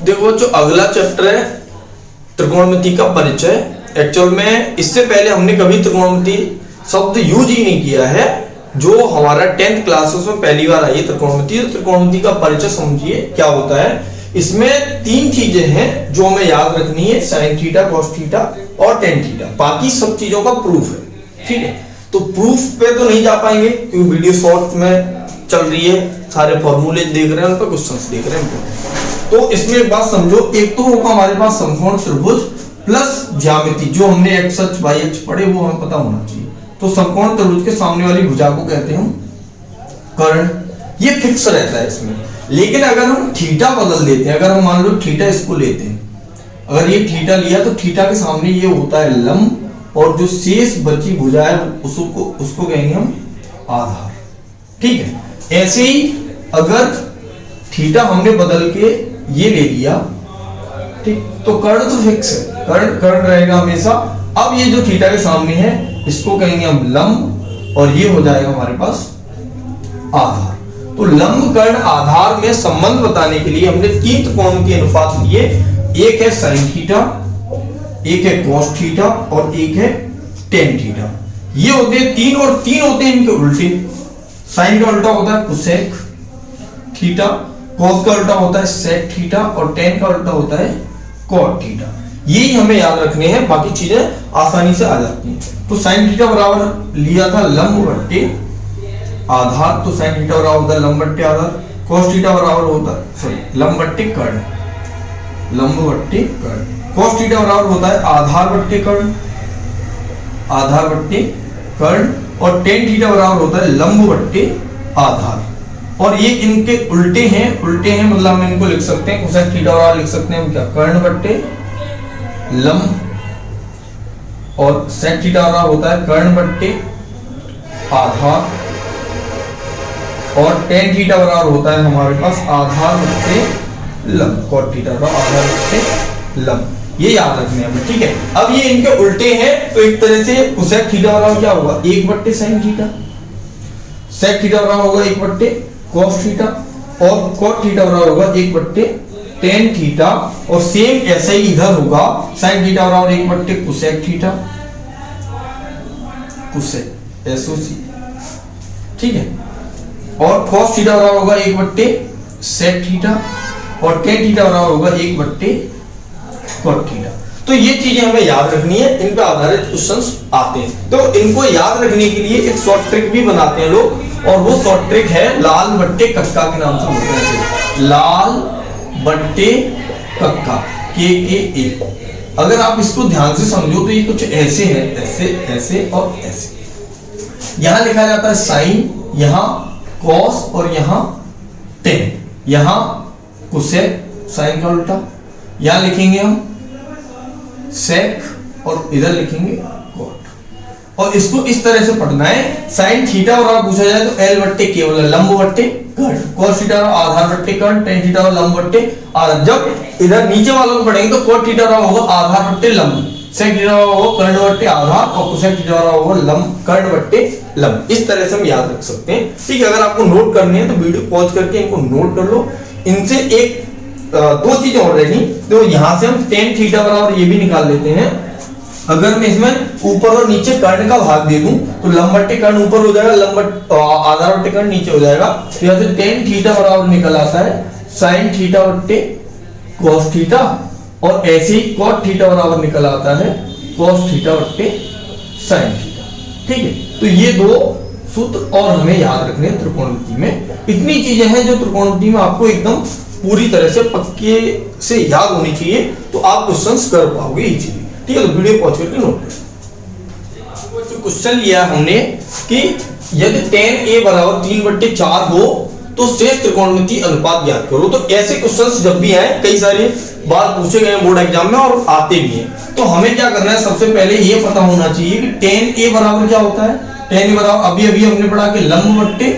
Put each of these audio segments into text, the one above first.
देखो जो अगला चैप्टर है त्रिकोणमिति का परिचय। एक्चुअल में इससे पहले हमने कभी त्रिकोणमिति शब्द यूज ही नहीं किया है। जो हमारा 10th क्लासेस में पहली बार आई है त्रिकोणमिति, तो त्रिकोणमिति का परिचय समझिए क्या होता है। इसमें 3 चीजें हैं जो हमें याद रखनी है, साइन थीटा, कॉस थीटा और टेन थीटा। बाकी सब चीजों का प्रूफ है, ठीक है। तो प्रूफ पे तो नहीं जा पाएंगे क्योंकि वीडियो शॉर्ट में चल रही है, सारे फॉर्मूले देख रहे हैं, उन पर क्वेश्चंस देख रहे हैं। तो इसमें एक बात समझो, एक तो होगा हमारे पास समकोण त्रिभुज प्लस ज्यामिति, जो हमने एक्स अक्ष वाई अक्ष पढ़े वो हमें पता होना चाहिए। तो समकोण त्रिभुज के सामने वाली भुजा को कहते हैं हम कर्ण, ये फिक्स रहता है इसमें। लेकिन अगर हम थीटा बदल देते हैं, अगर हम मान लो थीटा इसको लेते हैं, अगर ये थीटा लिया तो थीटा के सामने ये होता है लंब, और जो शेष बची भुजा है उसको कहेंगे हम आधार, ठीक है। ऐसे ही अगर थीटा हमने बदल के ये ले लिया, ठीक, तो कर्ण तो फिक्स है, कर्ण रहेगा हमेशा। अब ये जो थीटा के सामने है इसको कहेंगे हम लंब, और ये हो जाएगा हमारे पास आधार। तो लंब कर्ण आधार में संबंध बताने के लिए हमने 3 त्रिकोणमितीय अनुपात लिए। एक है साइन थीटा, एक है कॉस थीटा और एक है टेन थीटा। ये होते हैं 3, और 3 होते हैं इनके उल्टे। साइन का उल्टा होता है कोसेक थीटा, कॉस का उल्टा होता है सेक थीटा और टेन का उल्टा होता है कॉट थीटा। यही हमें याद रखने हैं, बाकी चीजें आसानी से आ जाती हैं। तो साइन थीटा बराबर लिया था लंब बट्टे आधार, तो साइन थीटा बराबर होता है लंब बट्टे आधार। कॉस थीटा बराबर होता है सॉरी लंब बट्टे कर्ण, लंब बट्टे कर्ण। कॉस थीटा बराबर होता है आधार बट्टे कर्ण, आधार बट्टे कर्ण। और टेन थीटा बराबर होता है लंब बट्टे आधार। और ये इनके उल्टे हैं, मतलब हम इनको लिख सकते हैं कोसेक थीटा बराबर लिख सकते हैं हम क्या, कर्ण बट्टे लंब, और सेक थीटा बराबर होता है कर्ण बट्टे आधार, और टेन थीटा बराबर होता है हमारे पास आधार बट्टे लंब, कॉट थीटा बराबर आधार बट्टे लंब। ये याद रखने हमें, ठीक है। अब ये इनके उल्टे हैं, तो एक तरह से कोसेक थीटा बराबर क्या होगा, 1 बट्टे साइन थीटा, सेक थीटा बराबर होगा 1 बट्टे कॉस थीटा, और कॉट थीटा बराबर होगा 1 बट्टे टेन थीटा। और सेम ऐसे ही इधर होगा, साइन थीटा बराबर 1 बट्टे कोसेक थीटा, कोसेक एसओसी, ठीक है। और कॉस थीटा बराबर होगा 1 बट्टे सेक थीटा, और टेन थीटा बराबर होगा 1 बट्टे कॉट थीटा। तो ये चीजें हमें याद रखनी है, इन पर आधारित क्वेश्चंस आते हैं। तो इनको याद रखने के लिए एक शॉर्ट ट्रिक भी बनाते हैं लोग, और वो शॉर्ट ट्रिक है लाल बट्टे कक्का के नाम से होता है। लाल बट्टे कक्का के। अगर आप इसको ध्यान से समझो तो ये कुछ ऐसे है, ऐसे ऐसे और ऐसे। यहां लिखा जाता है साइन, यहां कॉस और यहां टेन, यहां कोसेक साइन का उल्टा, यहां लिखेंगे हम सेक और इधर लिखेंगे कॉट। और इसको इस तरह से पढ़ना है, साइन थीटा बराबर पूछा जाए तो एल बट्टे केवल लंब बट्टे कर्ण, कॉस थीटा आधार बट्टे कर्ण, टेन थीटा लंब बट्टे आधार। जब इधर नीचे वालों को पढ़ेंगे तो कॉट थीटा बराबर होगा आधार बट्टे लंब, सेक थीटा बराबर होगा कर्ण बट्टे आधार, और कोसेक थीटा बराबर होगा लंब कर्ण बट्टे लंब। इस तरह से हम याद रख सकते हैं, ठीक है। अगर आपको नोट करनी है तो वीडियो पॉज करके इनको नोट कर लो। इनसे एक 2 चीजें और रही, तो यहां से हम टेन थीटा बराबर ये भी निकाल लेते हैं। अगर मैं इसमें ऊपर और नीचे कर्ण का भाग दे दूं तो लंब बट्टे कर्ण ऊपर हो जाएगा, लंब आधार बट्टे कर्ण नीचे हो जाएगा। तो यहां से टेन थीटा बराबर निकल आता है साइन थीटा बट्टे कॉस थीटा, और ऐसे ही कॉट थीटा बराबर निकल आता है कॉस थीटा बट्टे साइन थीटा, ठीक है। तो ये 2 सूत्र और हमें याद रखने हैं त्रिकोणमिति में। इतनी चीजें हैं जो त्रिकोणमिति में आपको एकदम पूरी तरह से पक्के से याद होनी चाहिए, तो आप क्वेश्चंस कर पाओगे इजीली, ठीक है। तो वीडियो पॉज करके नोट करें। जो क्वेश्चन लिया हमने कि यदि tan a बराबर 3/4 हो तो शेष त्रिकोणमिति अनुपात ज्ञात करो। तो ऐसे क्वेश्चंस जब भी आए, कई सारे बार पूछे गए बोर्ड एग्जाम में और आते भी हैं, तो हमें क्या करना है, सबसे पहले ये पता होना चाहिए कि tan a बराबर क्या होता है। tan a बराबर अभी हमने पढ़ा कि लंब बट्टे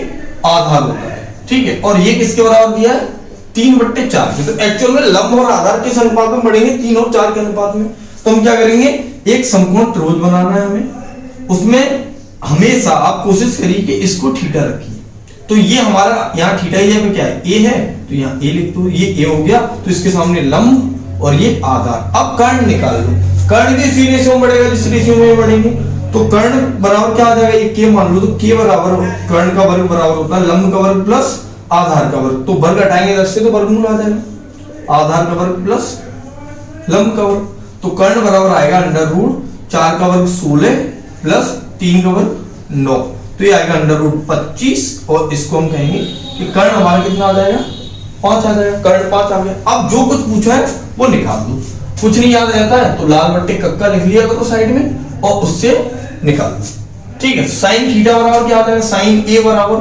आधार होता है, ठीक है। और ये किसके बराबर दिया है, 3/4 के। तो एक्चुअल में लंब और आधार किस अनुपात में बढ़ेंगे, 3 और 4 के अनुपात में। तो हम क्या करेंगे, एक समकोण त्रिभुज बनाना है हमें। उसमें हमेशा आप कोशिश करिए कि इसको थीटा रखिए, तो ये हमारा यहाँ थीटा ही पे क्या है, ए है, तो यहाँ ए लिख दो, ये ए हो गया, तो इसके सामने लंब और ये आधार। अब कर्ण निकाल लो, कर्ण भी इसी रेशियो में बढ़ेगा जिस रेशियो में बढ़ेंगे, तो कर्ण बराबर क्या आ जाएगा, ये के मान लो, तो के बराबर कर्ण का वर्ग बराबर होता है लंब का वर्ग प्लस आधार का वर्ग, तो वर्ग हटाएंगे 10 से तो वर्गमूल आ जाएगा, आधार का वर्ग प्लस लंब का वर्ग, तो कर्ण बराबर आएगा अंडर रूट 4 का वर्ग 16 प्लस 3 का वर्ग 9, तो ये आएगा अंडर रूट 25, और इसको हम कहेंगे कि कर्ण हमारा कितना आ जाएगा, 5 आ जाएगा, कर्ण 5 आ गया। अब जो कुछ पूछा है वो निकाल दो, कुछ नहीं याद रहता है तो लाल बट्टे कक्का लिख लिया करो साइड में और उससे निकाल दो, ठीक है। साइन थीटा बराबर क्या आ जाएगा, साइन ए बराबर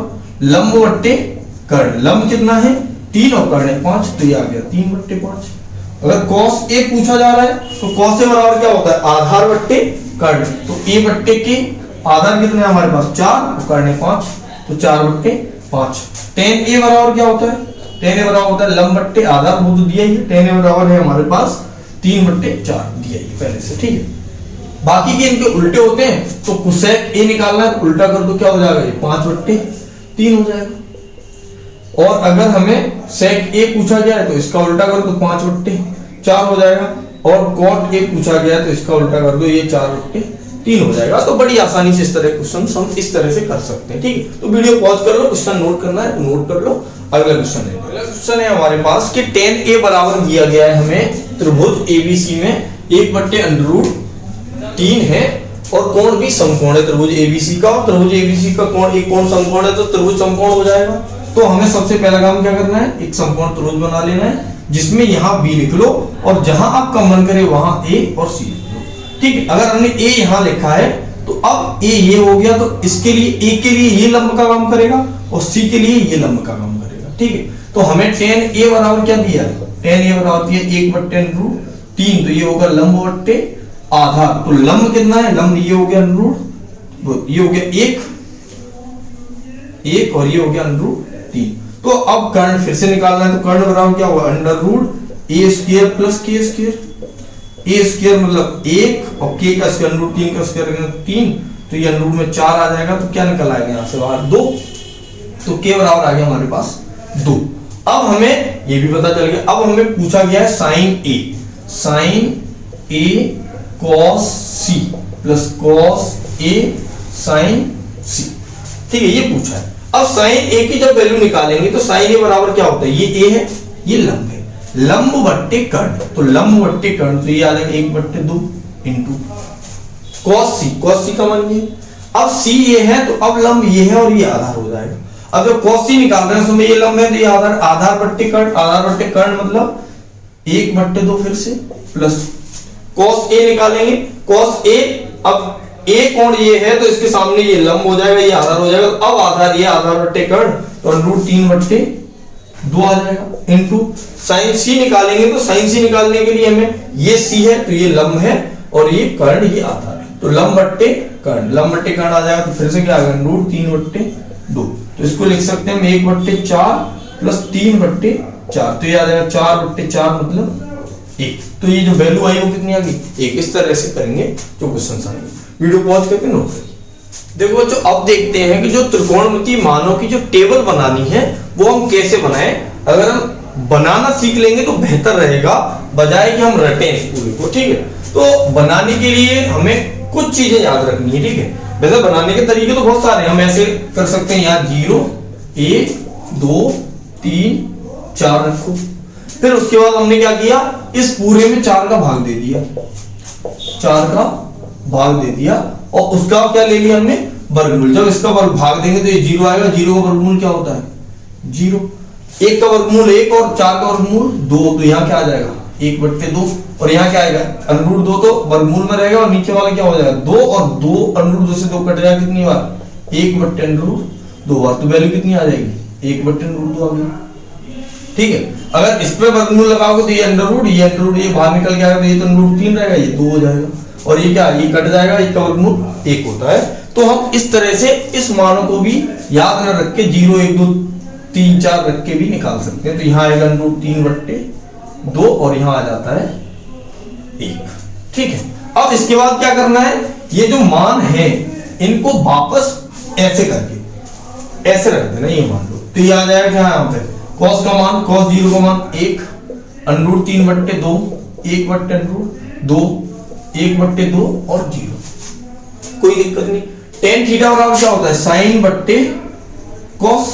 लंब बट्टे कर्ण, लंब कितना है 3 और कर्ण है 5, तो ये आ गया 3/5। अगर cos ए पूछा जा रहा है तो cos ए बराबर क्या होता है, आधार बट्टे कर्ण, तो ए बट्टे के आधार कितने हैं हमारे पास 4 और कर्ण है 5, तो 4/5। tan ए बराबर क्या होता है, tan ए बराबर होता है लंब बट्टे आधार, वो तो दिया ही है, tan ए बराबर है हमारे पास 3/4 दिया ही पहले से, ठीक है। बाकी के इनके उल्टे होते हैं, तो कोसेक ए निकालना है तो उल्टा कर दो, क्या हो जाएगा, ये 5/3 हो जाएगा। और अगर हमें सेक ए पूछा गया है तो इसका उल्टा कर दो, 5/4 हो जाएगा, और कॉट ए पूछा गया है तो इसका उल्टा कर दो, ये 4/3 हो जाएगा। तो बड़ी आसानी से इस तरह क्वेश्चन हम इस तरह से कर सकते हैं, ठीक है। तो वीडियो पॉज कर लो, क्वेश्चन नोट करना है तो नोट कर लो। अगला क्वेश्चन है, अगला क्वेश्चन है हमारे पास कि tan ए बराबर दिया गया है हमें त्रिभुज एबीसी में 1/√3 है, और कोण भी समकोण है त्रिभुज एबीसी का, और त्रिभुज एबीसी का कोण एक कोण समकोण है तो त्रिभुज समकोण हो जाएगा। तो हमें सबसे पहला काम क्या करना है, एक समकोण त्रिभुज बना लेना है जिसमें यहाँ बी लिख लो और जहां आपका मन करे वहां ए और सी लिख लो, ठीक है। अगर हमने ए यहाँ लिखा है तो अब ए ये हो गया, तो इसके लिए ए के लिए ये लंब का काम करेगा और सी के लिए ये लंब का काम करेगा, ठीक है। तो हमें tan ए बराबर क्या दिया है, tan ए बराबर दिया 1/√3, तो ये होगा लंब बट्टे आधार, तो लंब कितना है, लंब ये हो गया √, ये हो गया 1 और ये हो गया √3। तो अब कर्ण फिर से निकालना है, तो कर्ण बराबर क्या होगा, √a² प्लस k², a² मतलब 1 और k का स्क्वायर √3 का स्क्वायर 3, तो ये √ में 4 आ जाएगा, तो क्या निकल आएगा यहाँ से बाहर 2, तो k बराबर आ गया हमारे पास 2। अब हमें ये भी पता चल गया, अब हमें पूछा गया है sine a cos c plus cos a sin c, ठीक है, ये पूछा है। अब साइन ए की जब वैल्यू निकालेंगे तो साइन ए बराबर क्या होता है, ये ए है, ये लंब है, लंब बट्टे कर्ण, तो लंब बट्टे कर्ण, तो ये आ जाएगा 1/2 इंटू cos c का मान ये। अब c ये है तो अब लंब ये है और ये आधार हो जाएगा। अब जब cos c निकाल रहे हैं उसमें ये लंब है तो ये आधार बट्टे कर्ण, आधार बट्टे कर्ण मतलब 1/2 फिर से प्लस cos a निकालेंगे, cos a, अब a कोण ये है तो इसके सामने ये लंब हो जाएगा, ये आधार हो जाएगा, अब आधार ये आधार बट्टे कर्ण, तो √3/2 आ जाएगा इंटू sin c निकालेंगे, तो sin c निकालने के लिए हमें ये c है तो ये लंब है और ये कर्ण ये आधार है, तो लंब बट्टे कर्ण आ जाएगा, तो फिर से क्या आ गया √3/2, तो इसको लिख सकते हैं हम 1/4 प्लस 3/4, तो ये आ जाएगा 4/4 मतलब 1, तो ये जो वैल्यू आई वो कितनी आ गई 1। इस तरह से करेंगे जो क्वेश्चन आएंगे, वीडियो पॉज करके नोट करें। देखो बच्चों, अब देखते हैं कि जो त्रिकोणमितीय मानों की जो टेबल बनानी है वो हम कैसे बनाएं। अगर हम बनाना सीख लेंगे तो बेहतर रहेगा, बजाय कि हम रटें इस पूरे को, ठीक है। तो बनाने के लिए हमें कुछ चीजें याद रखनी है, ठीक है। वैसे बनाने के तरीके तो बहुत सारे, हम ऐसे कर सकते हैं, यहाँ 0 1 2 3 4 रखो, फिर उसके बाद हमने क्या किया, इस पूरे में 4 का भाग दे दिया, 4 का भाग दे दिया, और उसका क्या ले लिया हमने, वर्गमूल। जब इसका वर्ग भाग देंगे तो ये 0 आएगा, 0 का वर्गमूल क्या होता है 0, 1 का वर्गमूल 1 और 4 का वर्गमूल 2, तो यहाँ क्या आ जाएगा 1/2, और यहाँ क्या आएगा √2, तो वर्गमूल में रहेगा और नीचे वाला क्या हो जाएगा 2, और 2 √2 से 2 कट जाएगा कितनी बार 1/√2 बार, तो वैल्यू कितनी आ जाएगी 1/√2 आ गई, ठीक है। अगर इस पे वर्गमूल लगाओगे तो ये अंडर रूट ये बाहर निकल गया, तो ये तो √3 रहेगा, ये 2 हो जाएगा, और ये क्या ये कट जाएगा, इसका वर्गमूल 1 होता है। तो हम इस तरह से इस मानों को भी याद न रख के 0 1 2 3 4 रख के भी निकाल सकते हैं। तो यहाँ आएगा √3/2 और यहाँ आ जाता है 1, ठीक है। अब इसके बाद क्या करना है, ये जो मान है इनको वापस ऐसे करके ऐसे रख देना, ये मान लो। तो ये आ जाएगा क्या यहाँ पे, cos का मान, cos 0 का मान 1 √3/2, 1/2, 1/2 और 0, कोई दिक्कत नहीं। tan थीटा बराबर क्या होता है, sin बट्टे cos,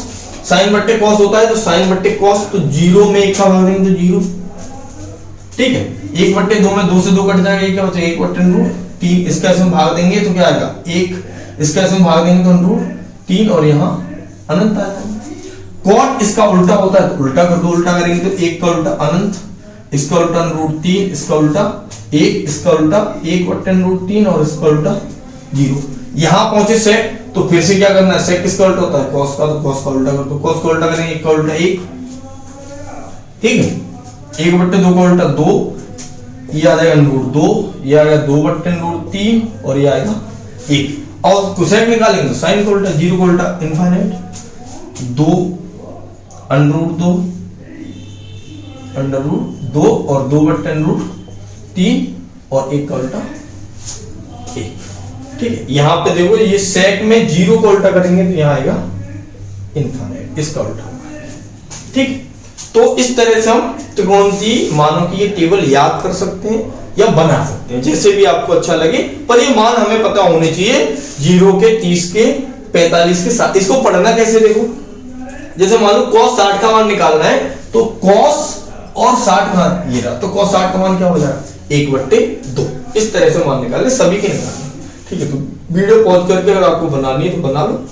sin बट्टे cos होता है, तो sin बट्टे cos, तो 0 में 1 का भाग देंगे तो 0, ठीक है। 1/2 में 2 से 2 कट जाएगा, 1 क्या बचेगा 1/√3, इसका इसमें भाग देंगे तो क्या आएगा 1, इसका इसमें भाग देंगे तो √3 और यहाँ अनंत आ जाएगा। cot इसका उल्टा होता है, तो उल्टा कर दो, उल्टा करेंगे तो 1 का उल्टा अनंत, इसका उल्टा √3, इसका उल्टा 1, इसका उल्टा 1/√3 और इसका उल्टा 0। यहां पहुंचे sec, तो फिर से क्या करना है, sec किसका उल्टा होता है, cos का, तो cos का उल्टा कर दो, cos का उल्टा करेंगे 1 का उल्टा 1, ठीक है। 1/2 का उल्टा 2, ये आ जाएगा √2, ये आ गया 2/√3 और ये आएगा 1। और कोसेक निकालेंगे तो साइन का उल्टा, 0 का उल्टा इनफाइनाइट, 2 √2 और 2/√3 और 1 का उल्टा 1, ठीक है। यहां पे देखो ये सेक में 0 का उल्टा करेंगे तो यहां आएगा इनफाइनाइट, इसका उल्टा होगा, ठीक। तो इस तरह से हम त्रिकोणमितीय मानों की ये टेबल याद कर सकते हैं या बना सकते हैं, जैसे भी आपको अच्छा लगे, पर ये मान हमें पता होने चाहिए 0 के, 30 के, 45 के साथ। इसको पढ़ना कैसे, देखो जैसे मान लो cos 60 का मान निकालना है, तो cos और 60 का ये रहा, तो cos 60 का मान क्या हो जाएगा 1/2, इस तरह से मान निकालने, सभी के निकालने, ठीक है। तो वीडियो पॉज करके अगर आपको बनानी है तो बना लो।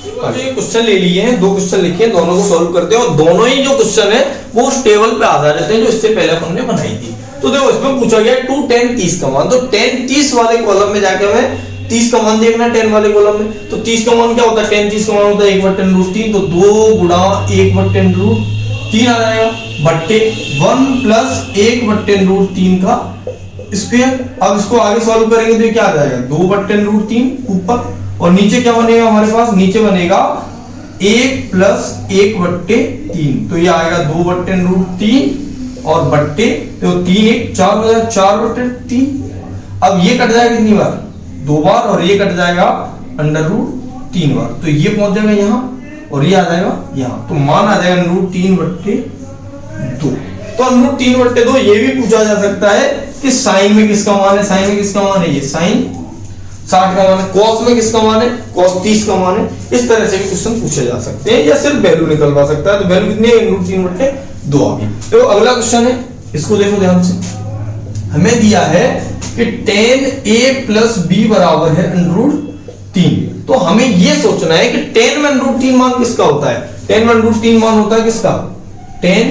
ये क्वेश्चन ले लिए हैं, 2 क्वेश्चन लिखे हैं, दोनों को सॉल्व करते हैं और दोनों ही जो क्वेश्चन है वो उस टेबल पे आधारित हैं जो इससे पहले हमने बनाई थी। तो देखो इसमें पूछा गया 2 tan 30 का मान, तो tan 30 वाले कॉलम में जाके हमें 30 का मान देखना है, 10 वाले कॉलम में। तो 30 का मान क्या होता है, tan 30 का मान होता है 1/√3, तो 2 गुणा 1/√3 आ जाएगा, बट्टे 1 + 1/√3 का स्क्वायर। अब इसको आगे सॉल्व करेंगे तो क्या आ जाएगा 2/√3 ऊपर, और नीचे क्या बनेगा हमारे पास, नीचे बनेगा 1 + 1/3, तो ये आएगा 2/√3 और बट्टे, तो 3 1 4 हो जाएगा 4/3। अब ये कट जाएगा कितनी बार, 2 बार, और ये कट जाएगा √3 बार, तो ये पहुंच जाएगा यहाँ और ये आ जाएगा यहाँ, तो मान आ जाएगा √3/2। तो √3/2 ये भी पूछा जा सकता है कि साइन में किसका मान है, साइन में किसका मान है, ये साइन 60 का मान है, cos में किसका मान है, cos 30 का मान है। इस तरह से भी क्वेश्चन पूछे जा सकते हैं या सिर्फ वैल्यू निकलवा सकता है। तो वैल्यू कितनी है, √3/2 आ गई। तो अगला क्वेश्चन है, इसको देखो ध्यान से, हमें दिया है कि tan a + b बराबर है √3। तो हमें यह सोचना है कि tan में √3 मान किसका होता है, tan में √3 मान होता है किसका, tan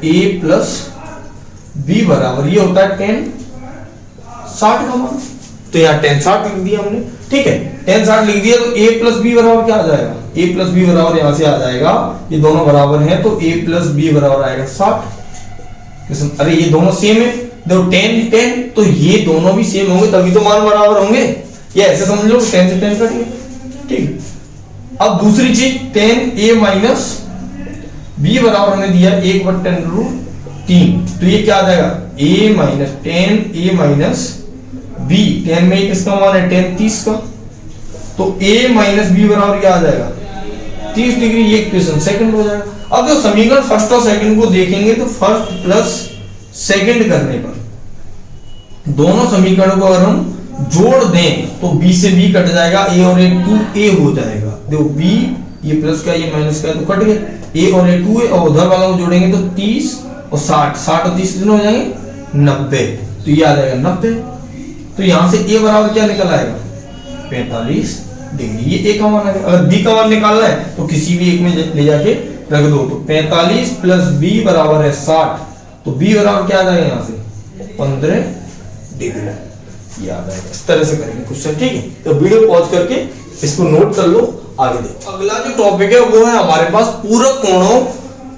a + b बराबर ये होता है tan 60 का मान, तो यहाँ tan 60 लिख दिया हमने, ठीक है। tan 60 लिख दिया, तो a + b बराबर क्या आ जाएगा, a + b बराबर यहां से आ जाएगा, ये दोनों बराबर हैं, तो a + b बराबर आएगा 60। अरे ये दोनों सेम है, देखो tan तो ये दोनों भी सेम होंगे तभी तो मान बराबर होंगे, ये ऐसे समझ लो 10 से 10 कट गया, ठीक। अब दूसरी चीज tan a - b बराबर हमें दिया 1/√3, तो ये क्या आ जाएगा tan a - b, tan में किसका मान है, tan 30 का, तो a - b बराबर क्या आ जाएगा 30 डिग्री, ये इक्वेशन सेकंड हो जाएगा। अब जो समीकरण फर्स्ट और सेकंड को देखेंगे तो फर्स्ट प्लस सेकंड करने पर दोनों समीकरणों को अगर हम जोड़ दें तो b से b कट जाएगा, a और a 2a हो जाएगा। देखो b ये प्लस का ये माइनस का तो कट गया, a और a 2a, और उधर वाला को जोड़ेंगे तो 30 और 60 और 30 कितने हो जाएंगे 90, तो ये आ जाएगा 90। तो यहां से a बराबर क्या निकल आएगा 45 डिग्री, ये a का मान है। अगर b का मान निकालना है तो किसी भी एक में ले जाके रख दो, तो 45 + b बराबर है 60, तो b बराबर क्या आ जाएगा यहां से 15 डिग्री, याद आएगा। इस तरह से करेंगे क्वेश्चन, ठीक है। तो वीडियो पॉज करके इसको नोट कर लो, आगे देखो। अगला जो टॉपिक है वो है हमारे पास पूरक कोणों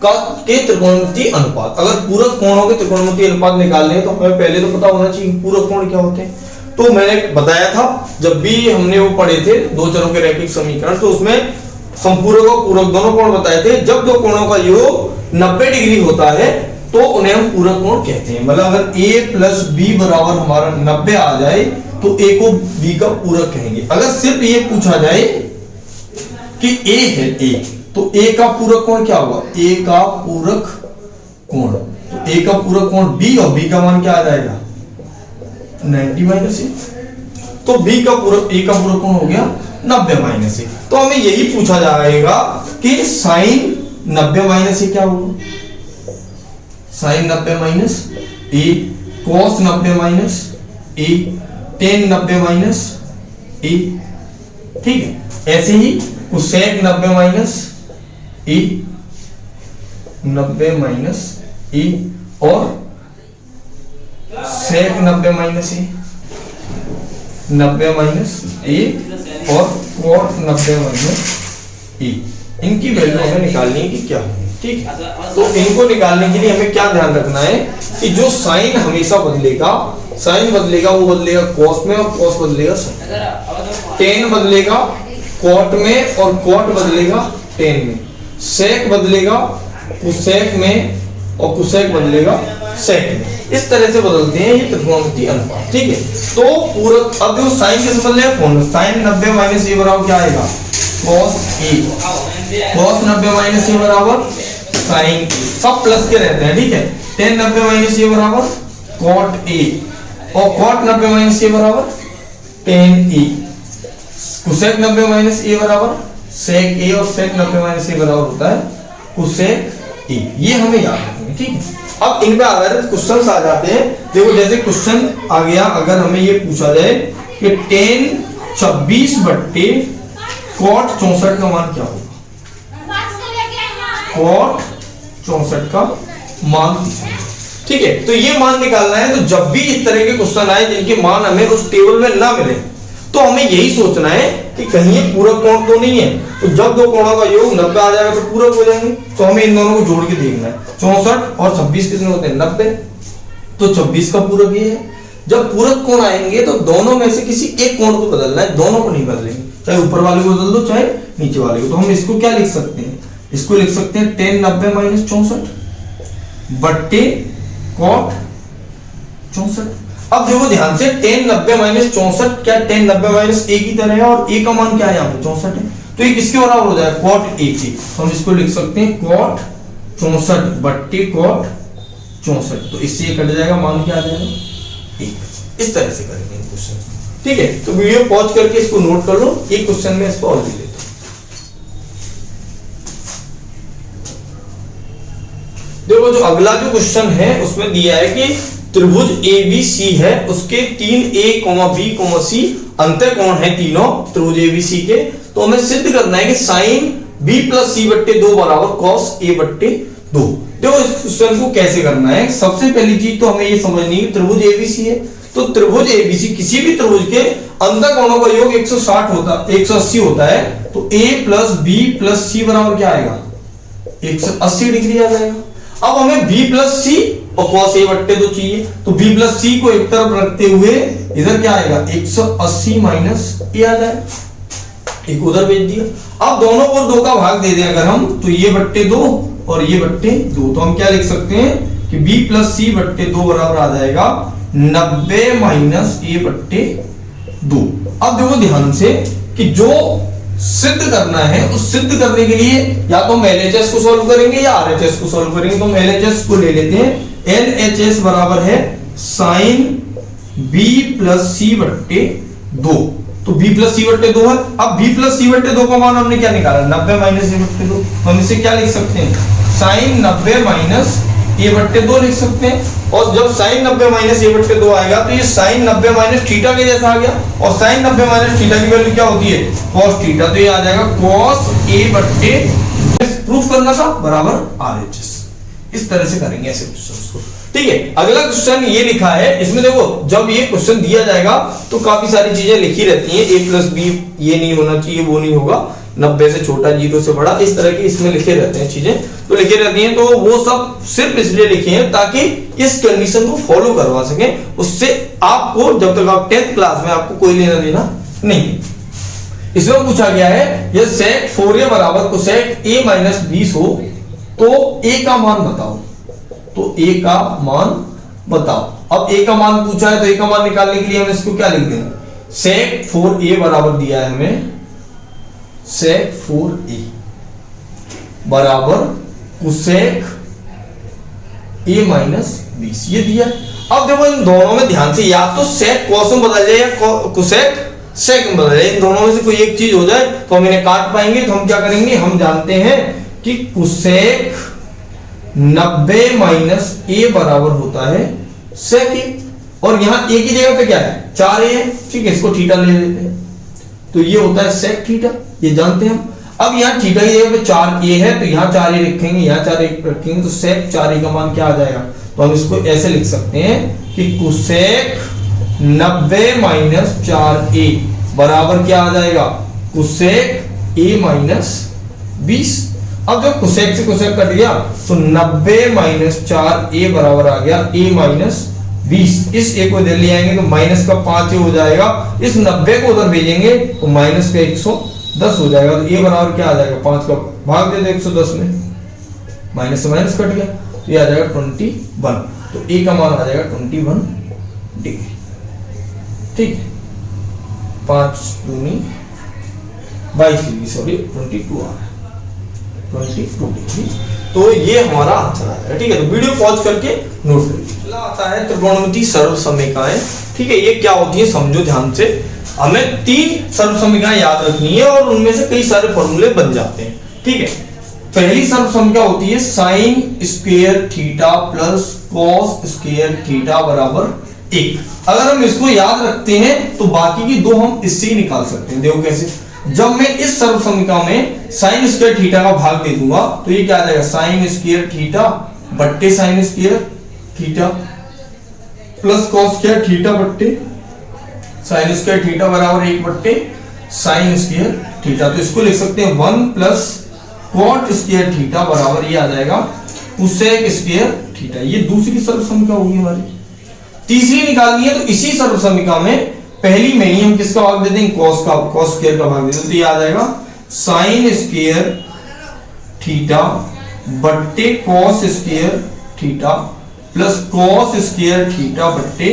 का के त्रिकोणमितीय अनुपात। अगर पूरक कोणों के त्रिकोणमितीय अनुपात निकालने हैं तो हमें पहले तो पता होना चाहिए पूरक कोण क्या होते हैं। तो मैंने बताया था जब भी हमने वो पढ़े थे दो चरों के रैखिक समीकरण, तो उसमें संपूरक और पूरक दोनों कोण बताए थे। जब दो कोणों का योग 90 डिग्री होता है तो उन्हें हम पूरक कोण कहते हैं। मतलब अगर a + b बराबर हमारा 90 आ जाए तो a को b का पूरक कहेंगे। अगर सिर्फ ये पूछा जाए कि ए है ए, तो ए का पूरक कोण क्या होगा, ए का पूरक कोण, तो ए का पूरक कोण बी और बी का मान क्या आ जाएगा 90 माइनस ए, तो बी का पूरक ए का पूरक कोण हो गया 90 माइनस ए। तो हमें यही पूछा जाएगा कि साइन 90 माइनस ए क्या होगा, साइन 90 माइनस ए, कॉस 90 माइनस ए, टेन 90 माइनस ए, ठीक है। ऐसे ही कोसेक 90 माइनस ए, 90 माइनस ए, और सेक 90 माइनस ए, 90 माइनस ए, और कॉट 90 माइनस ए। इनकी वैल्यू हमें निकालनी है कि क्या है, ठीक है। तो इनको निकालने के लिए हमें क्या ध्यान रखना है कि जो साइन हमेशा बदलेगा, साइन बदलेगा वो बदलेगा कॉस में, और कॉस बदलेगा साइन, टेन बदलेगा कॉट में, और कॉट बदलेगा टेन में, सेक बदलेगा कुसेक में, और कुसेक बदलेगा सेक में। इस तरह से बदलते हैं ये त्रिकोणमितीय अनुपात, ठीक है। तो पूरक, अब जो साइन किस बदलेगा कौन, साइन 90 माइनस ए बराबर क्या आएगा cos ए, cos 90 माइनस ए बराबर साइन ए, सब प्लस के रहते हैं, ठीक है। tan 90 माइनस ए बराबर cot ए, और cot 90 माइनस ए बराबर tan ए, cosec 90 माइनस ए बराबर sec ए, और sec 90 माइनस ए बराबर होता है cosec ए। ये हमें याद रखना है, ठीक है। अब इन पे आधारित क्वेश्चंस आ जाते हैं। देखो जैसे क्वेश्चन आ गया, अगर हमें ये पूछा जाए कि tan 26 बट्टे cot 64 का मान क्या होगा, cot 64 का मान, ठीक है। तो ये मान निकालना है। तो जब भी इस तरह के क्वेश्चन आए जिनके मान हमें उस टेबल में ना मिले, तो हमें यही सोचना है कि कहीं ये पूरक कोण तो नहीं है। तो जब दो कोणों का योग 90 आ जाएगा तो पूरक हो जाएंगे, तो हमें इन दोनों को जोड़ के देखना है। 64 और 26 कितने होते हैं 90, तो 26 का पूरक ये है। जब पूरक कोण आएंगे तो दोनों में से किसी एक कोण को बदलना है, दोनों को नहीं बदलेंगे, चाहे ऊपर वाले को बदल दो चाहे नीचे वाले को। तो हम इसको क्या लिख सकते हैं, इसको लिख सकते हैं tan 90 माइनस 64 बट्टे cot 64। अब देखो ध्यान से tan 90 माइनस 64 क्या tan 90 माइनस ए की तरह है, और ए का मान क्या है यहाँ पे 64 है, तो ये किसके बराबर हो जाएगा cot ए के। तो हम इसको लिख सकते हैं cot 64 बट्टे cot 64, तो इससे ये कट जाएगा, मान क्या आ जाएगा 1। इस तरह से करेंगे क्वेश्चन, ठीक है। तो वीडियो पॉज करके इसको नोट कर लो, एक क्वेश्चन में इसको और ले लेते हैं। देखो जो अगला जो क्वेश्चन है उसमें दिया है कि त्रिभुज ABC है, उसके 3A, B, C अंतःकोण है तीनों त्रिभुज ABC के। तो हमें सिद्ध करना है कि साइन B प्लस C बट्टे 2 बराबर cos A बट्टे 2। देखो इस क्वेश्चन को कैसे करना है, सबसे पहली चीज तो हमें ये समझनी है त्रिभुज ABC है, तो त्रिभुज ABC किसी भी त्रिभुज के अंतःकोणों का योग 180 होता है, तो A plus B plus C बराबर क्या आएगा 180 डिग्री आ जाएगा। अब हमें B प्लस C और cos A बट्टे 2 चाहिए, तो B प्लस C को एक तरफ रखते हुए इधर क्या आएगा 180 माइनस A आ जाए, एक उधर भेज दिया। अब दोनों को 2 का भाग दे दें अगर हम, तो ये बट्टे 2 और ये बट्टे 2, तो हम क्या लिख सकते हैं कि B प्लस C बट्टे 2 बराबर आ जाएगा 90 माइनस A बट्टे 2। अब देखो ध्यान से कि जो सिद्ध करना है उस सिद्ध करने के लिए या तो हम LHS को सॉल्व करेंगे या RHS को सॉल्व करेंगे। तो हम LHS को ले लेते हैं, LHS बराबर है साइन B प्लस C बट्टे 2, तो B प्लस C बट्टे 2 है। अब B प्लस C बट्टे 2 का मान हमने क्या निकाला 90 माइनस A बट्टे 2, हम इसे क्या लिख सकते हैं साइन 90 माइनस A बट्टे 2 लिख सकते हैं। और जब साइन 90 माइनस A बट्टे 2 आएगा तो ये साइन 90 माइनस थीटा के जैसा आ गया, और साइन 90 माइनस थीटा की वैल्यू क्या होती है cos थीटा, तो ये आ जाएगा cos A बट्टे, प्रूफ करना था बराबर RHS। इस तरह से करेंगे ऐसे क्वेश्चंस को, ठीक है। अगला क्वेश्चन ये लिखा है, इसमें देखो जब ये क्वेश्चन दिया जाएगा तो काफी सारी चीजें लिखी रहती हैं, A प्लस B ये नहीं होना चाहिए, वो नहीं होगा, 90 से छोटा 0 से बड़ा, इस तरह की इसमें लिखे रहते हैं चीजें, तो लिखे रहती हैं। तो वो सब सिर्फ इसलिए लिखे हैं ताकि इस कंडीशन को फॉलो करवा सकें, उससे आपको जब तक आप 10th क्लास में आपको कोई लेना देना नहीं। इसमें पूछा गया है ये sec 4a बराबर cosec A माइनस 20 हो तो A का मान बताओ, तो A का मान बताओ। अब A का मान पूछा है तो A का मान निकालने के लिए हम इसको क्या लिख देंगे sec 4a बराबर दिया है हमें sec 4a बराबर cosec a माइनस 20, ये दिया। अब देखो इन दोनों में ध्यान से, या तो sec cos में बदल जाए या cosec sec में बदल जाए, इन दोनों में से कोई एक चीज हो जाए तो हम इन्हें काट पाएंगे। तो हम क्या करेंगे, हम जानते हैं कि cosec 90 माइनस a बराबर होता है sec a, और यहाँ a की जगह पे क्या है 4a है, ठीक है, इसको थीटा ले लेते हैं, तो ये होता है sec थीटा, ये जानते हैं हम। अब यहाँ थीटा की जगह पे 4a है तो यहाँ 4a रखेंगे, यहाँ 4a रखेंगे, तो sec 4a का मान क्या आ जाएगा, तो हम इसको ऐसे लिख सकते हैं कि cosec 90 माइनस 4a बराबर क्या आ जाएगा, cosec a माइनस 20। अब जब cosec से cosec कट गया तो 90 माइनस 4a बराबर आ गया a माइनस 20। इस a को इधर ले आएंगे तो माइनस का 5a हो जाएगा, इस 90 को उधर भेजेंगे तो माइनस का 110 हो जाएगा, तो a बराबर क्या आ जाएगा, 5 का भाग दे दो 110 में, माइनस से माइनस कट गया तो ये आ जाएगा 21, तो a का मान आ जाएगा 21 डिग्री, ठीक है, 5 दूनी 22 डिग्री, सॉरी 22 आ रहा है, 22 डिग्री। तो ये हमारा आंसर आ जाएगा, ठीक है। तो वीडियो पॉज करके नोट करिए। अगला आता है त्रिकोणमितीय सर्वसमीकरण, ठीक है, ये क्या होती है समझो ध्यान से। हमें 3 सर्वसमीकरण याद रखनी है और उनमें से कई सारे फॉर्मूले बन जाते हैं, ठीक है। पहली सर्वसमीकरण होती है sine square theta plus cos square theta बराबर 1। अगर हम इसको याद रखते हैं तो बाकी की 2 हम इससे ही निकाल सकते हैं। देखो कैसे, जब मैं इस सर्वसमीकरण में साइन स्क्वायर थीटा का भाग दे दूंगा तो ये क्या आ जाएगा, साइन स्क्वायर थीटा बट्टे sine square theta plus cos square theta बट्टे साइन स्क्वायर थीटा बराबर 1 बट्टे साइन स्क्वायर थीटा। तो इसको लिख सकते हैं 1 प्लस कॉट स्क्वायर थीटा बराबर ये आ जाएगा कोसेक स्क्वायर थीटा। ये दूसरी सर्वसमीकरण होगी हमारी। तीसरी निकालनी है तो इसी सर्वसमीकरण में पहली में ही हम किसका भाग दे देंगे, कॉस का, कॉस स्क्वायर का भाग दे देंगे, तो ये आ जाएगा साइन स्क्वायर थीटा बट्टे cos square theta plus cos square theta बट्टे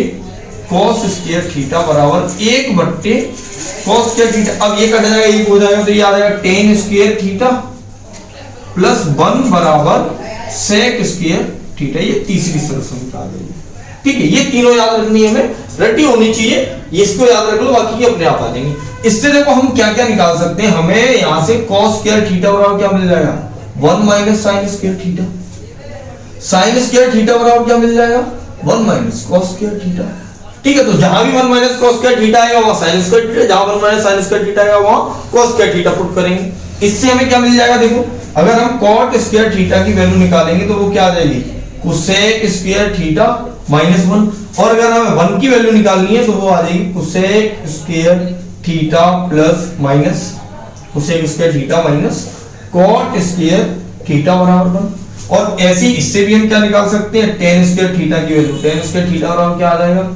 कॉस स्क्वायर थीटा बराबर 1 बट्टे कॉस स्क्वायर थीटा। अब ये कट जाएगा, 1 हो जाएगा, तो ये आ जाएगा टेन स्क्वायर थीटा प्लस 1 बराबर सेक स्क्वायर थीटा। ये तीसरी सर्वसमीकरण आ गई, ठीक है। ये तीनों याद रखनी है, हमें रटी होनी चाहिए, ये इसको याद रख लो, बाकी के अपने आप आ जाएंगे। इससे देखो हम क्या क्या निकाल सकते हैं, हमें यहां से cos स्क्वायर थीटा बराबर क्या मिल जाएगा, 1 minus sine square theta. Sine square theta बराबर क्या मिल जाएगा, 1 माइनस cos स्क्वायर थीटा, ठीक है। तो जहां भी 1 माइनस cos स्क्वायर थीटा आएगा वहां साइन स्क्वायर थीटा, जहां 1 माइनस साइन स्क्वायर थीटा आएगा वहां cos स्क्वायर थीटा पुट करेंगे। इससे हमें क्या मिल जाएगा, देखो अगर हम cot स्क्वायर थीटा की वैल्यू निकालेंगे तो वो क्या आ जाएगी, cosec स्क्वायर थीटा माइनस 1, और अगर हमें 1 की वैल्यू निकालनी है तो वो आ जाएगी cosec square theta plus minus cosec square theta minus cot square theta बराबर 1। और ऐसे इससे भी हम क्या निकाल सकते हैं, tan स्क्वायर थीटा की वैल्यू, tan स्क्वायर थीटा बराबर क्या आ जाएगा,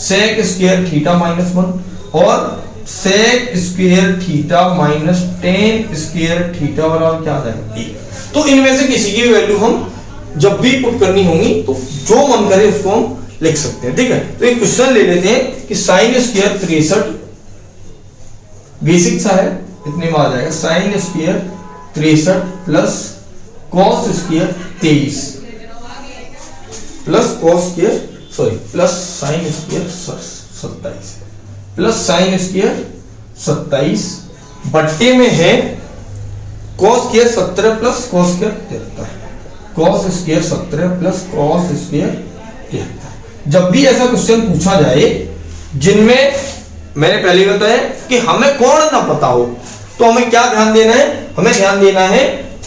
sec स्क्वायर थीटा माइनस 1 और sec square theta minus tan square theta बराबर क्या आ जाएगा 1। तो इनमें से किसी की वैल्यू हम जब भी पुट करनी होगी तो जो मन करे उसको हम लिख सकते हैं, ठीक है। तो एक क्वेश्चन ले लेते हैं कि साइन स्क्वायर 63, बेसिक सा है, इतने में आ जाएगा sine square 63 plus cos square 23 plus cos square sorry plus sine square 27 plus sine square 27 बट्टे में है cos square 17 plus cos square 73, cos square 17 plus cos square 73। जब भी ऐसा क्वेश्चन पूछा जाए जिनमें मैंने पहले बताया कि हमें कोण ना पता हो तो हमें क्या ध्यान देना है, हमें ध्यान देना है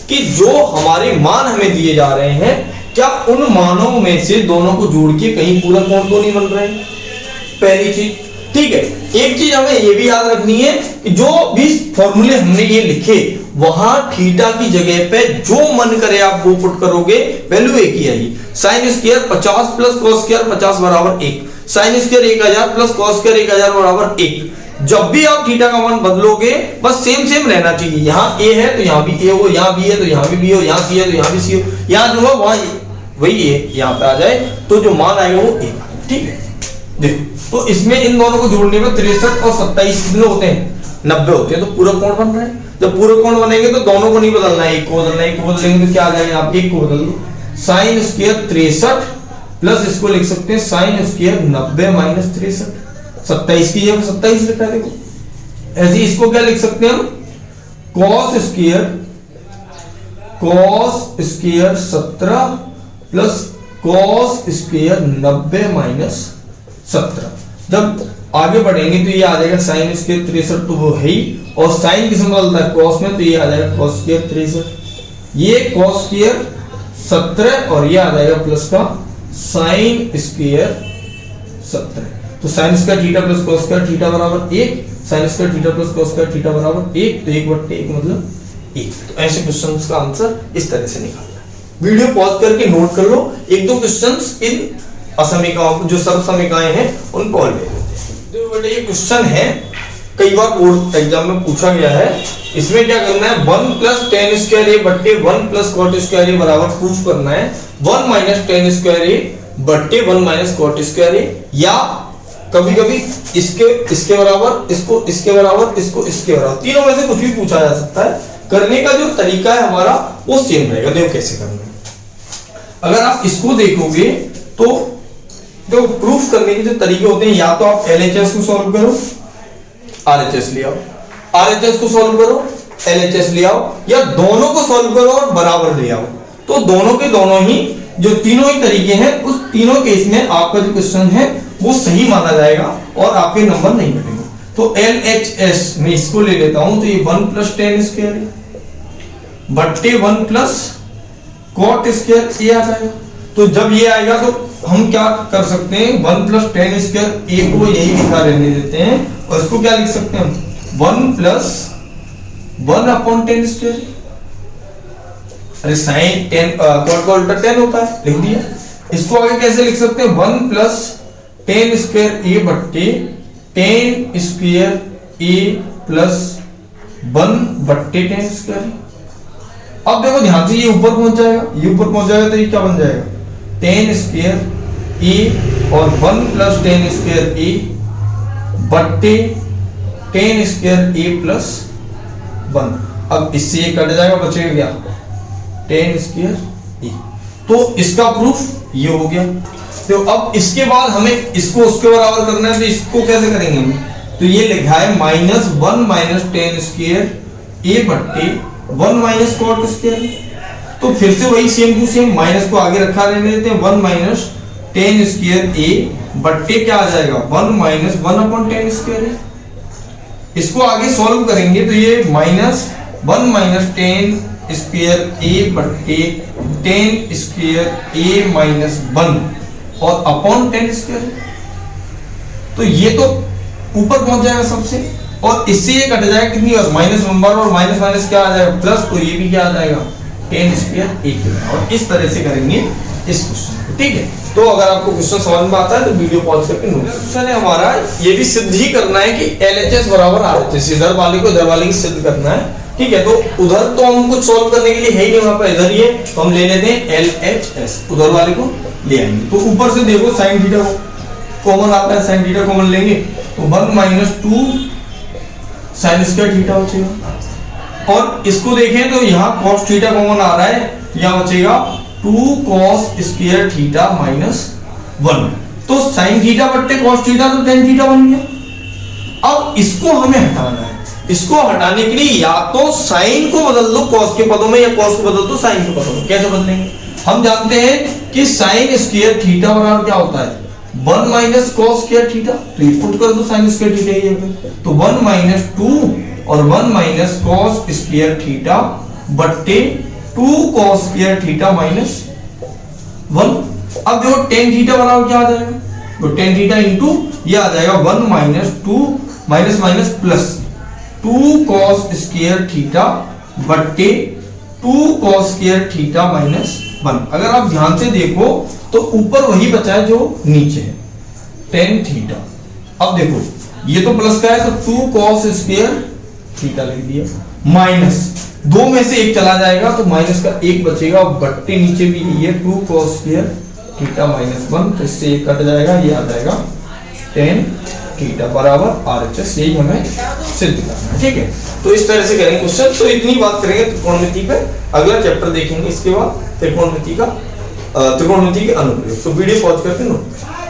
कि जो हमारे मान हमें दिए जा रहे हैं क्या उन मानों में से दोनों को जोड़ के कहीं पूरा कोण तो नहीं बन रहे हैं, पहली चीज, ठीक है। एक चीज हमें ये भी याद रखनी है कि जो भी फॉर्मूले हमने ये लिखे वहां थीटा की जगह पे जो मन करे आप वो पुट करोगे, वैल्यू एक ही आएगी। Sine square 50 plus cos square 50 बराबर 1, sine square 1000 plus cos square 1000 बराबर 1। जब भी आप थीटा का मान बदलोगे बस सेम सेम रहना चाहिए, यहाँ a है तो यहाँ भी a हो, यहाँ b है तो यहाँ भी b हो, यहाँ c है तो यहाँ भी c हो, यहाँ जो है वहां वही है यहाँ पे आ जाए तो जो मान आएगा वो 1, ठीक है। देखो तो इसमें इन दोनों को जोड़ने में 63 और 27 कितने होते हैं, 90 होते हैं, तो पूरा कोण बन रहा है। जब पूरे कोण बनेंगे तो दोनों को नहीं बदलना है, एक को बदलना है, एक को बदलेंगे तो क्या आ जाएगा, आप एक को बदल दो, साइन स्क्वायर 63 प्लस इसको लिख सकते हैं साइन स्क्वायर 90 माइनस 63, 27 की जगह 27 लिखा है देखो। ऐसे इसको क्या लिख सकते हैं हम, cos square 17 plus cos square 90 minus 17। जब आगे बढ़ेंगे तो ये आ जाएगा साइन स्क्वायर 63 तो वो है ही, और साइन किसमें बदलता है, कॉस में, तो ये आ जाएगा कॉस स्क्वायर 63, ये कॉस स्क्वायर 17 और ये आ जाएगा प्लस का साइन स्क्वायर 17। तो sine square theta plus cos square theta बराबर 1, sine square theta plus cos square theta बराबर 1, तो 1/1 मतलब 1। तो ऐसे क्वेश्चंस का आंसर इस तरह से निकालना है। वीडियो पॉज करके नोट कर लो, एक दो क्वेश्चंस इन असमीकाओं जो सर्व समीकाएं हैं उन पर ले लेते हैं। तो बेटा ये क्वेश्चन है, कई बार बोर्ड एग्जाम में पूछा गया है। इसमें क्या करना है, 1 प्लस टेन स्क्वायर ए बट्टे 1 प्लस कॉट स्क्वायर ए बराबर प्रूफ करना है 1 माइनस टेन स्क्वायर ए बट्टे 1 माइनस कॉट स्क्वायर ए, या कभी कभी इसके बराबर, इसको इसके बराबर, इसको इसके बराबर, तीनों में से कुछ भी पूछा जा सकता है। करने का जो तरीका है हमारा वो सेम रहेगा। देखो कैसे करना है, अगर आप इसको देखोगे तो जो प्रूफ करने के जो तरीके होते हैं, या तो आप LHS को सॉल्व करो, RHS ले आओ, RHS को सॉल्व करो, LHS ले आओ, या दोनों को सॉल्व करो और बराबर ले आओ। तो दोनों के दोनों ही जो तीनों ही तरीके हैं, उस तीनों केस में आपका जो क्वेश्चन है वो सही माना जाएगा और आपके नंबर नहीं घटेंगे। तो LHS में इसको ले लेता हूं, तो ये 1 प्लस टेन स्क्वायर बट्टे 1 प्लस कॉट स्क्वायर ए आ जाएगा। तो जब ये आएगा तो हम क्या कर सकते हैं, 1 प्लस टेन स्क्वायर ए को यही लिखा रहने देते हैं, और इसको क्या लिख सकते हैं हम, 1 प्लस 1 अपॉन टेन स्क्वायर। अरे साइन 10 कॉट का उल्टा 10 होता है, लिख दिया। इसको आगे कैसे लिख सकते हैं, 1 प्लस टेन स्क्वायर ए बट्टे टेन स्क्वायर ए प्लस 1 बट्टे टेन स्क्वायर। अब देखो ध्यान से, ये ऊपर पहुंच जाएगा, ये ऊपर पहुंच जाएगा तो ये क्या बन जाएगा, टेन स्क्वायर ए और 1 प्लस टेन स्क्वायर ए बट्टे टेन स्क्वायर ए प्लस 1। अब इससे ये कट जाएगा, बचेगा क्या, टेन स्क्वायर ए। तो इसका प्रूफ ये हो गया। तो अब इसके बाद हमें इसको उसके बराबर करना है, तो इसको कैसे करेंगे हम, तो ये लिखा है -1 माइनस टेन स्क्वायर ए बट्टे 1 माइनस कॉट स्क्वायर। तो फिर से वही सेम टू सेम, माइनस को आगे रखा रहने देते हैं, 1 माइनस टेन स्क्वायर ए बट्टे क्या आ जाएगा, 1 माइनस 1 अपॉन टेन स्क्वायर ए। इसको आगे सॉल्व करेंगे तो ये -1 माइनस टेन स्क्वायर ए बट्टे टेन स्क्वायर ए माइनस 1 और अपॉन टेन स्क्वायर। तो ये तो ऊपर पहुंच जाएगा सबसे, और इससे ये कट जाएगा कितनी बार, -1 बार, और माइनस माइनस क्या आ जाएगा प्लस, तो ये भी क्या आ जाएगा टेन स्क्वायर ए। और इस तरह से करेंगे इस क्वेश्चन को, ठीक है। तो अगर आपको क्वेश्चन समझ में आता है तो वीडियो पॉज करके नोट। क्वेश्चन है हमारा, ये भी सिद्ध ही करना है कि LHS बराबर RHS, इधर वाले को इधर वाले की सिद्ध करना है, ठीक है। तो उधर तो हम कुछ सॉल्व करने के लिए है ही नहीं वहां पर, इधर ही है, तो हम ले लेते हैं LHS, उधर वाले को ले आएंगे। तो ऊपर से देखो साइन थीटा कॉमन आता है, साइन थीटा कॉमन लेंगे तो 1 माइनस 2 साइन स्क्वायर थीटा बचेगा। और इसको देखें तो यहाँ cos थीटा कॉमन आ रहा है, यहाँ बचेगा 2 cos स्क्वायर थीटा माइनस 1। तो साइन थीटा बट्टे cos थीटा तो tan थीटा बन गया। अब इसको हमें हटाना है, इसको हटाने के लिए या तो साइन को बदल दो cos के पदों में, या cos को बदल दो साइन के पदों में। कैसे बदलेंगे, हम जानते हैं कि साइन स्क्वायर थीटा बराबर क्या होता है, 1 माइनस कॉस स्क्वायर थीटा। तो ये पुट कर दो साइन स्क्वायर थीटा ये, तो 1 माइनस 2 और 1 माइनस कॉस स्क्वायर थीटा बट्टे 2 कॉस स्क्वायर थीटा माइनस 1। अब देखो tan थीटा बराबर क्या आ जाएगा, तो tan थीटा इंटू ये आ जाएगा 1 minus 2 minus minus plus 2 cos square theta बट्टे 2 कॉस स्क्वायर थीटा माइनस 1। अगर आप ध्यान से देखो तो ऊपर वही बचा है जो नीचे है, tan थीटा। अब देखो ये तो प्लस का है, तो 2 कॉस स्क्वायर थीटा लिख दिया, माइनस 2 में से 1 चला जाएगा तो माइनस का 1 बचेगा, और बट्टे नीचे भी ये 2 कॉस स्क्वायर थीटा माइनस 1, तो इससे 1 कट जाएगा, ये आ जाएगा tan थीटा बराबर RHS, यही हमें सिद्ध करना है। ठीक है, तो इस तरह से करेंगे क्वेश्चन। तो इतनी बात करेंगे त्रिकोणमिति पे, अगला चैप्टर देखेंगे इसके बाद त्रिकोणमिति के अनुप्रयोग। तो वीडियो पॉज करके नोट करें।